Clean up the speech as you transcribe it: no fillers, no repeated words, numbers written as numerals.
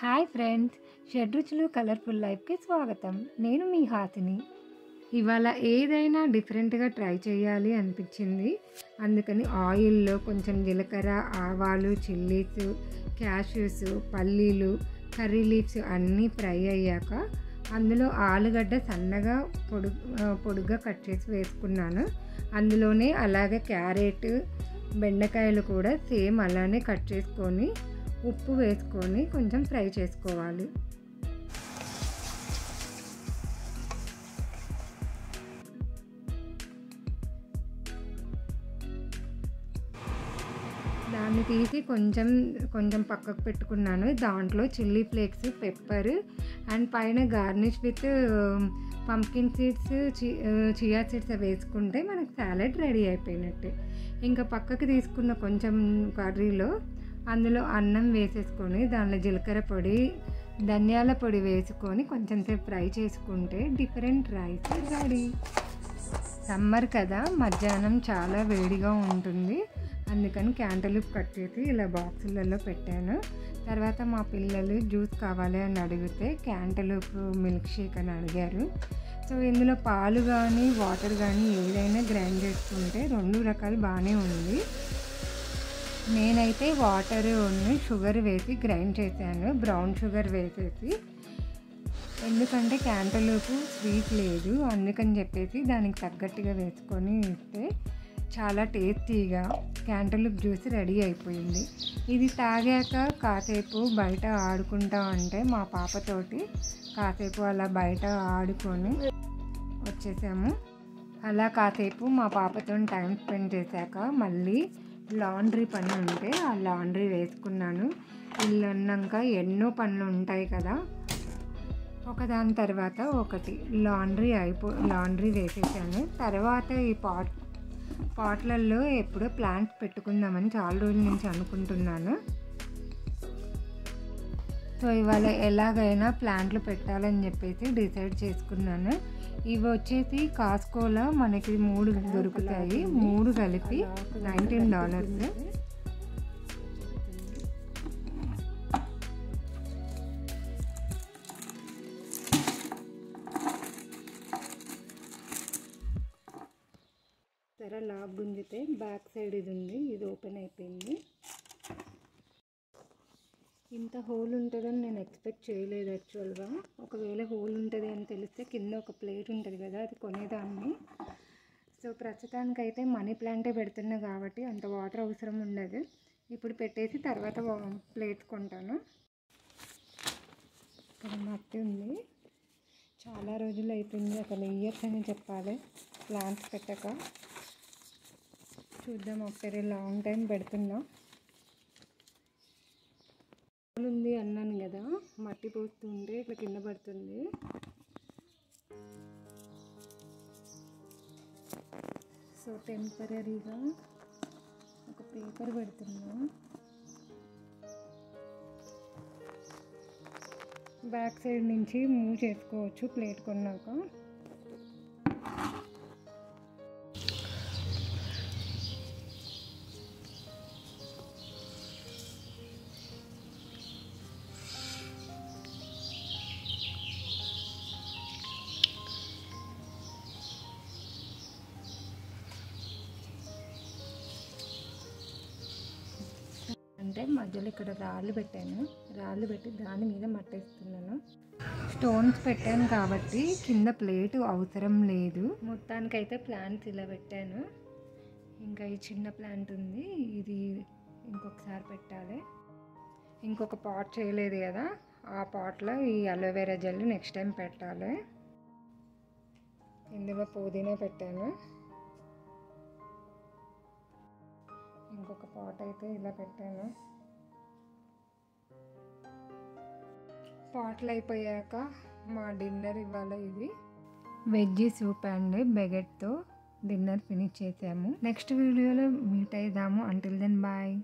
Hi friends, షడ్రుచులు colourful లైఫ్కి స్వాగతం. నేను మీ హాతిని. ఇవాళ ఏదైనా డిఫరెంట్గా ట్రై చేయాలి అనిపించింది. అందుకని ఆయిల్లో కొంచెం జీలకర్ర, ఆవాలు, చిల్లీస్, క్యాష్యూస్, పల్లీలు, కర్రీ లీవ్స్ అన్నీ ఫ్రై అయ్యాక అందులో ఆలుగడ్డ సన్నగా పొడుగ్గా కట్ చేసి వేసుకున్నాను. అందులోనే అలాగే క్యారెట్, బెండకాయలు కూడా సేమ్ అలానే కట్ చేసుకొని ఉప్పు వేసుకొని కొంచెం ఫ్రై చేసుకోవాలి. దాన్ని తీసి కొంచెం పక్కకు పెట్టుకున్నాను. దాంట్లో చిల్లీ ఫ్లేక్స్, పెప్పర్ అండ్ పైన garnish with pumpkin seeds, chia seeds వేసుకుంటే మనకు సాలెడ్ రెడీ అయిపోయినట్టే. ఇంకా పక్కకి తీసుకున్న కొంచెం కర్రీలో అందులో అన్నం వేసేసుకొని దానిలో జీలకర్ర పొడి, ధనియాల పొడి వేసుకొని కొంచెం సేపు ఫ్రై చేసుకుంటే డిఫరెంట్ రైస్ రెడీ. సమ్మర్ కదా, మధ్యాహ్నం చాలా వేడిగా ఉంటుంది. అందుకని క్యాంటలూప్ కట్ చేసి ఇలా బాక్సులలో పెట్టాను. తర్వాత మా పిల్లలు జ్యూస్ కావాలి అని అడిగితే క్యాంటలూప్ మిల్క్ షేక్ అని అడిగారు. సో ఇందులో పాలు కానీ వాటర్ కానీ ఏదైనా గ్రైండ్ చేసుకుంటే రెండు రకాలు బాగానే ఉంది. నేనైతే వాటర్ షుగర్ వేసి గ్రైండ్ చేశాను, బ్రౌన్ షుగర్ వేసేసి. ఎందుకంటే క్యాంటలూప్ స్వీట్ లేదు, అందుకని చెప్పేసి దానికి తగ్గట్టుగా వేసుకొని ఇస్తే చాలా టేస్టీగా క్యాంటలూప్ జ్యూస్ రెడీ అయిపోయింది. ఇది తాగాక కాసేపు బయట ఆడుకుంటా అంటే మా పాపతోటి కాసేపు అలా బయట ఆడుకొని వచ్చేసాము. అలా కాసేపు మా పాపతో టైం స్పెండ్ చేశాక మళ్ళీ లాండ్రీ పని ఉంటే ఆ లాండ్రీ వేసుకున్నాను. ఇల్లు అన్నాక ఎన్నో పనులు ఉంటాయి కదా, ఒకదాని తర్వాత ఒకటి లాండ్రీ వేసేసాను. తర్వాత ఈ పాట్లలో ఎప్పుడో ప్లాంట్స్ పెట్టుకుందామని చాలా రోజుల నుంచి అనుకుంటున్నాను. సో ఇవాళ ఎలాగైనా ప్లాంట్లు పెట్టాలని చెప్పేసి డిసైడ్ చేసుకున్నాను. ఇవి వచ్చేసి కాస్కోలో మనకి 3 దొరుకుతాయి, 3 కలిపి $19. సరే, లాక్ గుంజితే బ్యాక్ సైడ్ ఇది ఉంది, ఇది ఓపెన్ అయిపోయింది. ఇంత హోల్ ఉంటుందని నేను ఎక్స్పెక్ట్ చేయలేదు యాక్చువల్గా. ఒకవేళ హోల్ ఉంటుంది అని తెలిస్తే కింద ఒక ప్లేట్ ఉంటుంది కదా, అది కొనేదాన్ని. సో ప్రస్తుతానికైతే మనీ ప్లాంటే పెడుతున్నా కాబట్టి అంత వాటర్ అవసరం ఉండదు. ఇప్పుడు పెట్టేసి తర్వాత ప్లేట్ కొంటాను. ఇక్కడ మట్టి ఉంది, చాలా రోజులు అయిపోయింది, అసలు ఇయర్స్ అని చెప్పాలి ప్లాంట్స్ పెట్టక. చూద్దాం, ఆఫ్టర్ ఏ లాంగ్ టైం పెడుతున్నా. ఉంది అన్నాను కదా, మట్టి పోస్తుంటే ఇట్లా కింద పడుతుంది. సో టెంపరీగా ఒక పేపర్ పెడుతున్నా. బ్యాక్ సైడ్ నుంచి మూవ్ చేసుకోవచ్చు ప్లేట్ కొన్నాక. అంటే మధ్యలో ఇక్కడ రాళ్ళు పెట్టాను, రాళ్ళు పెట్టి దాని మీద మట్టేస్తున్నాను. స్టోన్స్ పెట్టాను కాబట్టి కింద ప్లేట్ అవసరం లేదు. మొత్తానికైతే ప్లాంట్స్ ఇలా పెట్టాను. ఇంకా ఈ చిన్న ప్లాంట్ ఉంది, ఇది ఇంకొకసారి పెట్టాలి. ఇంకొక పాట్ చేయలేదు కదా, ఆ పాట్లో ఈ అలోవెరా జెల్ నెక్స్ట్ టైం పెట్టాలి. ఇందులో పుదీనా పెట్టాను. ఇంకొక పాట్ అయితే ఇలా పెట్టాను. పాట్లు అయిపోయాక మా డిన్నర్ ఇవాళ ఇది వెజ్ సూప్ అండ్ బెగెట్తో డిన్నర్ ఫినిష్ చేసాము. నెక్స్ట్ వీడియోలో మీట్ అయిదాము. Until then bye.